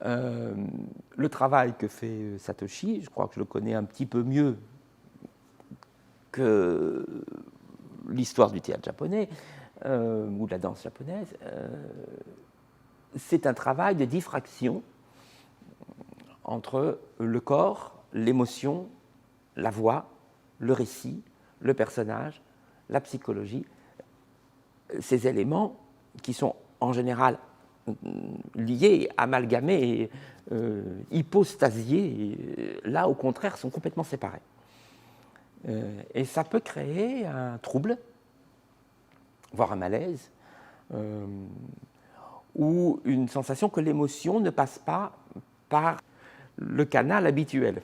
Le travail que fait Satoshi, je crois que je le connais un petit peu mieux que l'histoire du théâtre japonais ou de la danse japonaise. C'est un travail de diffraction entre le corps, l'émotion, la voix, le récit, le personnage, la psychologie, ces éléments qui sont en général liés, amalgamés, hypostasiés, là au contraire sont complètement séparés. Et ça peut créer un trouble, voire un malaise, ou une sensation que l'émotion ne passe pas par le canal habituel,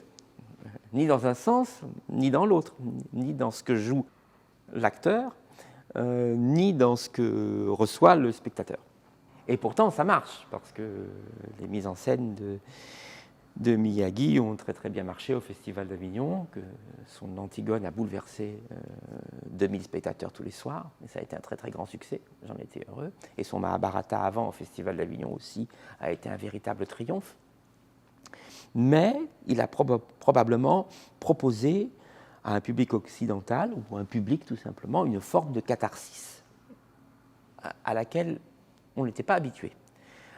ni dans un sens, ni dans l'autre, ni dans ce que joue l'acteur, ni dans ce que reçoit le spectateur. Et pourtant, ça marche, parce que les mises en scène de Miyagi ont très très bien marché au Festival d'Avignon, que son Antigone a bouleversé 2000 spectateurs tous les soirs, et ça a été un très très grand succès, j'en étais heureux. Et son Mahabharata avant au Festival d'Avignon aussi a été un véritable triomphe. Mais il a probablement proposé à un public occidental, ou à un public tout simplement, une forme de catharsis à laquelle on n'était pas habitué.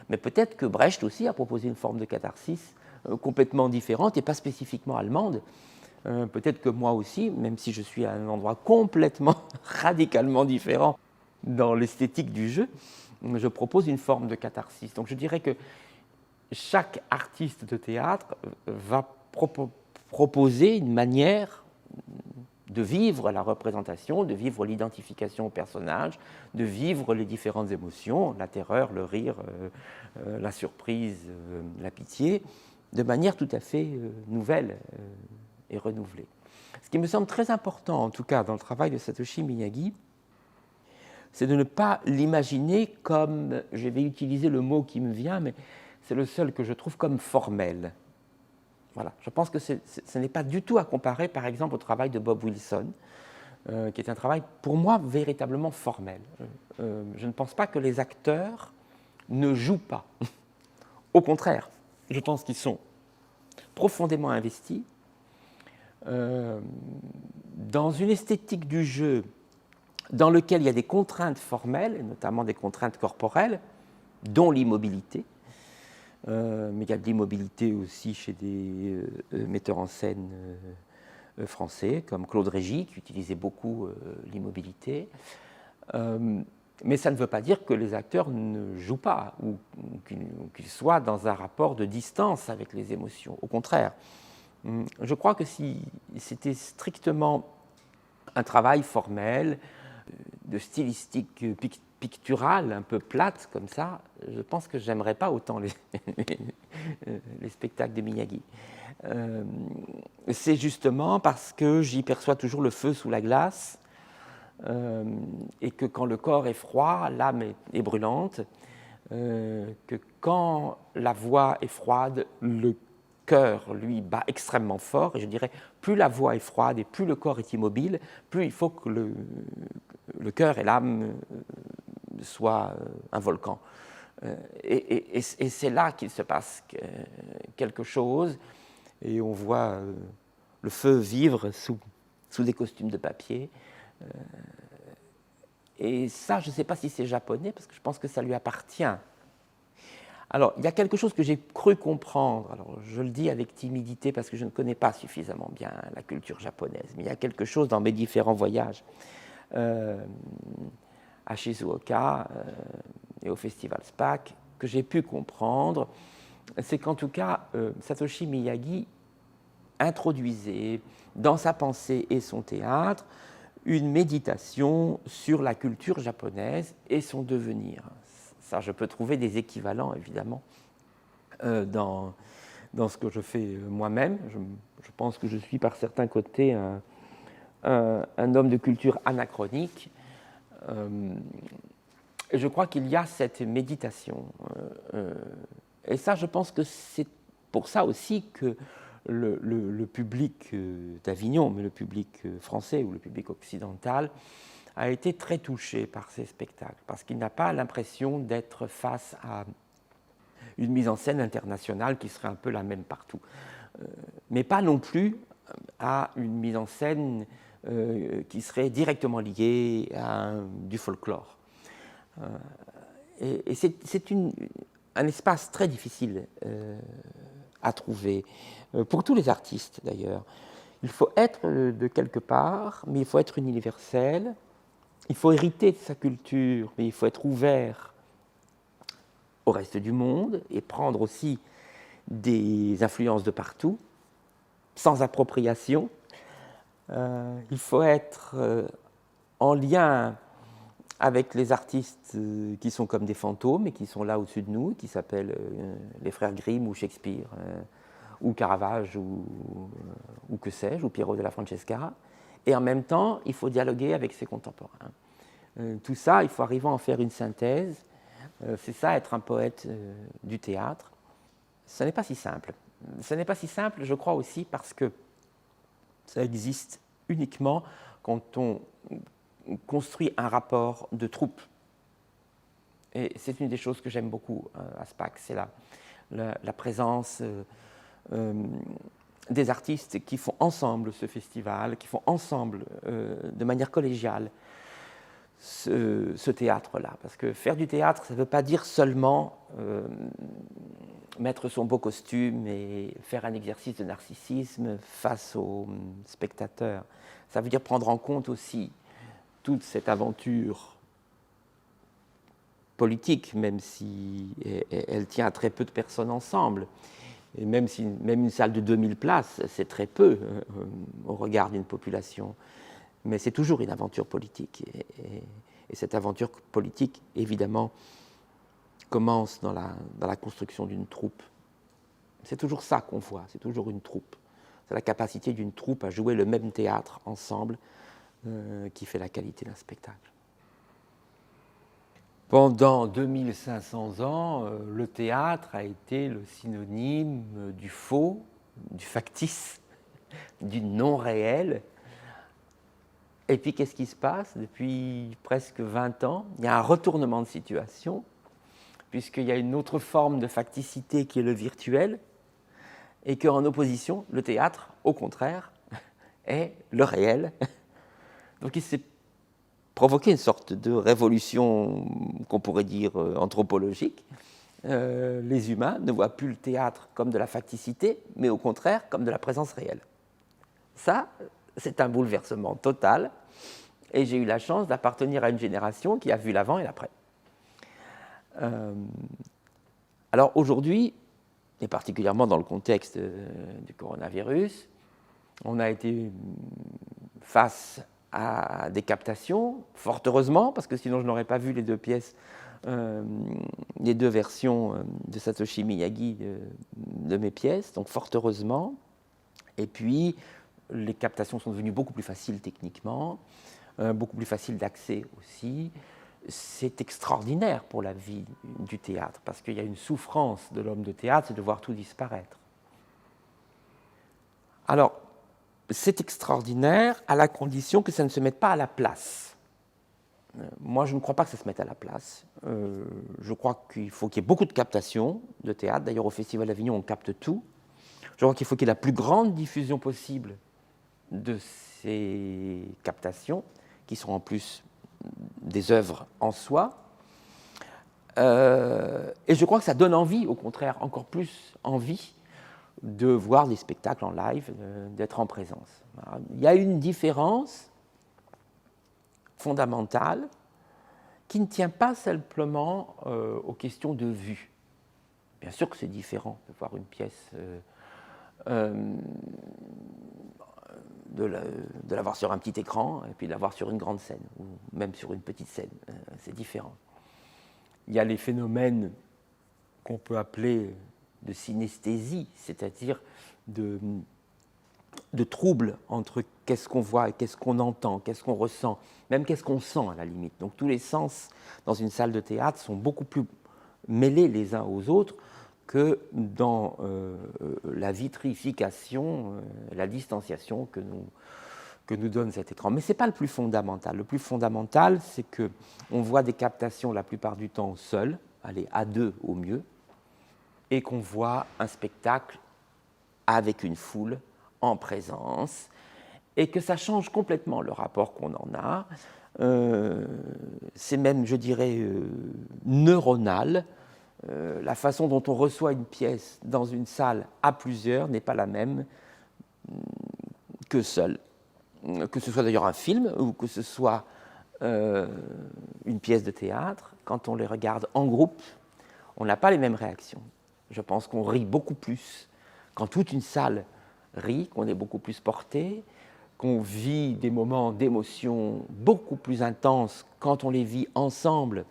Mais peut-être que Brecht aussi a proposé une forme de catharsis complètement différente et pas spécifiquement allemande. Peut-être que moi aussi, même si je suis à un endroit complètement, radicalement différent dans l'esthétique du jeu, je propose une forme de catharsis. Donc je dirais que chaque artiste de théâtre va proposer une manière de vivre la représentation, de vivre l'identification au personnage, de vivre les différentes émotions, la terreur, le rire, la surprise, la pitié, de manière tout à fait nouvelle et renouvelée. Ce qui me semble très important, en tout cas dans le travail de Satoshi Miyagi, c'est de ne pas l'imaginer comme, je vais utiliser le mot qui me vient, mais c'est le seul que je trouve comme formel. Voilà. Je pense que ce n'est pas du tout à comparer, par exemple, au travail de Bob Wilson, qui est un travail, pour moi, véritablement formel. Je ne pense pas que les acteurs ne jouent pas. Au contraire, je pense qu'ils sont profondément investis dans une esthétique du jeu dans lequel il y a des contraintes formelles, et notamment des contraintes corporelles, dont l'immobilité. Mais il y a de l'immobilité aussi chez des metteurs en scène français, comme Claude Régis, qui utilisait beaucoup l'immobilité. Mais ça ne veut pas dire que les acteurs ne jouent pas, ou qu'ils soient dans un rapport de distance avec les émotions. Au contraire, je crois que si c'était strictement un travail formel, de stylistique picturale, un peu plate comme ça, je pense que j'aimerais pas autant les spectacles de Miyagi. C'est justement parce que j'y perçois toujours le feu sous la glace et que quand le corps est froid, l'âme est brûlante, que quand la voix est froide, le cœur, lui, bat extrêmement fort. Et je dirais, plus la voix est froide et plus le corps est immobile, plus il faut que le cœur et l'âme soient un volcan. Et c'est là qu'il se passe quelque chose, et on voit le feu vivre sous des costumes de papier. Et ça, je ne sais pas si c'est japonais, parce que je pense que ça lui appartient. Alors, il y a quelque chose que j'ai cru comprendre, alors je le dis avec timidité parce que je ne connais pas suffisamment bien la culture japonaise, mais il y a quelque chose dans mes différents voyages à Shizuoka et au Festival SPAC que j'ai pu comprendre, c'est qu'en tout cas, Satoshi Miyagi introduisait dans sa pensée et son théâtre une méditation sur la culture japonaise et son devenir. Ça, je peux trouver des équivalents, évidemment, dans ce que je fais moi-même. Je pense que je suis, par certains côtés, un homme de culture anachronique. Et je crois qu'il y a cette méditation. Et ça, je pense que c'est pour ça aussi que le public d'Avignon, mais le public français ou le public occidental, a été très touché par ces spectacles, parce qu'il n'a pas l'impression d'être face à une mise en scène internationale qui serait un peu la même partout. Mais pas non plus à une mise en scène qui serait directement liée à du folklore. Et c'est un espace très difficile à trouver, pour tous les artistes d'ailleurs. Il faut être de quelque part, mais il faut être universel. Il faut hériter de sa culture, mais il faut être ouvert au reste du monde et prendre aussi des influences de partout, sans appropriation. Il faut être en lien avec les artistes qui sont comme des fantômes et qui sont là au-dessus de nous, qui s'appellent les frères Grimm ou Shakespeare, ou Caravage, ou que sais-je, ou Piero della Francesca. Et en même temps, il faut dialoguer avec ses contemporains. Tout ça, il faut arriver à en faire une synthèse. C'est ça, être un poète du théâtre. Ce n'est pas si simple. Ce n'est pas si simple, je crois aussi, parce que ça existe uniquement quand on construit un rapport de troupe. Et c'est une des choses que j'aime beaucoup à SPAC, c'est la présence des artistes qui font ensemble ce festival, qui font ensemble, de manière collégiale, ce théâtre-là. Parce que faire du théâtre, ça ne veut pas dire seulement mettre son beau costume et faire un exercice de narcissisme face aux spectateurs. Ça veut dire prendre en compte aussi toute cette aventure politique, même si elle tient à très peu de personnes ensemble. Et même une salle de 2000 places, c'est très peu au regard d'une population. Mais c'est toujours une aventure politique. Et cette aventure politique, évidemment, commence dans la construction d'une troupe. C'est toujours ça qu'on voit, c'est toujours une troupe. C'est la capacité d'une troupe à jouer le même théâtre ensemble qui fait la qualité d'un spectacle. Pendant 2500 ans, le théâtre a été le synonyme du faux, du factice, du non-réel. Et puis, qu'est-ce qui se passe? Depuis presque 20 ans, il y a un retournement de situation, puisqu'il y a une autre forme de facticité qui est le virtuel, et qu'en opposition, le théâtre, au contraire, est le réel. Donc il s'est provoqué une sorte de révolution qu'on pourrait dire anthropologique. Les humains ne voient plus le théâtre comme de la facticité, mais au contraire comme de la présence réelle. Ça, c'est un bouleversement total, et j'ai eu la chance d'appartenir à une génération qui a vu l'avant et l'après. Alors aujourd'hui, et particulièrement dans le contexte du coronavirus, on a été face à des captations, fort heureusement, parce que sinon je n'aurais pas vu les deux pièces, les deux versions de Satoshi Miyagi de mes pièces, donc fort heureusement. Et puis, les captations sont devenues beaucoup plus faciles techniquement, beaucoup plus faciles d'accès aussi. C'est extraordinaire pour la vie du théâtre, parce qu'il y a une souffrance de l'homme de théâtre, c'est de voir tout disparaître. Alors, c'est extraordinaire à la condition que ça ne se mette pas à la place. Moi, je ne crois pas que ça se mette à la place. Je crois qu'il faut qu'il y ait beaucoup de captations de théâtre. D'ailleurs, au Festival d'Avignon, on capte tout. Je crois qu'il faut qu'il y ait la plus grande diffusion possible de ces captations, qui sont en plus des œuvres en soi. Et je crois que ça donne envie, au contraire, encore plus envie, de voir des spectacles en live, d'être en présence. Il y a une différence fondamentale qui ne tient pas simplement aux questions de vue. Bien sûr que c'est différent de voir une pièce, de la voir sur un petit écran et puis de la voir sur une grande scène, ou même sur une petite scène. C'est différent. Il y a les phénomènes qu'on peut appeler de synesthésie, c'est-à-dire de troubles entre qu'est-ce qu'on voit et qu'est-ce qu'on entend, qu'est-ce qu'on ressent, même qu'est-ce qu'on sent à la limite. Donc tous les sens dans une salle de théâtre sont beaucoup plus mêlés les uns aux autres que dans la vitrification, la distanciation que nous donne cet écran. Mais ce n'est pas le plus fondamental. Le plus fondamental, c'est qu'on voit des captations la plupart du temps seules, allez, à deux au mieux, et qu'on voit un spectacle avec une foule en présence, et que ça change complètement le rapport qu'on en a. C'est même, je dirais, neuronal. La façon dont on reçoit une pièce dans une salle à plusieurs n'est pas la même que seul. Que ce soit d'ailleurs un film ou que ce soit une pièce de théâtre, quand on les regarde en groupe, on n'a pas les mêmes réactions. Je pense qu'on rit beaucoup plus quand toute une salle rit, qu'on est beaucoup plus porté, qu'on vit des moments d'émotion beaucoup plus intenses quand on les vit ensemble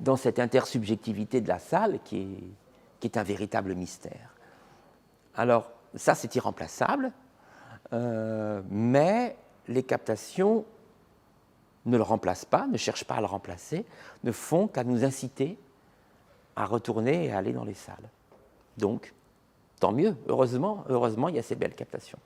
dans cette intersubjectivité de la salle qui est un véritable mystère. Alors, ça, c'est irremplaçable, mais les captations ne le remplacent pas, ne cherchent pas à le remplacer, ne font qu'à nous inciter à retourner et à aller dans les salles. Donc, tant mieux, heureusement, il y a ces belles captations.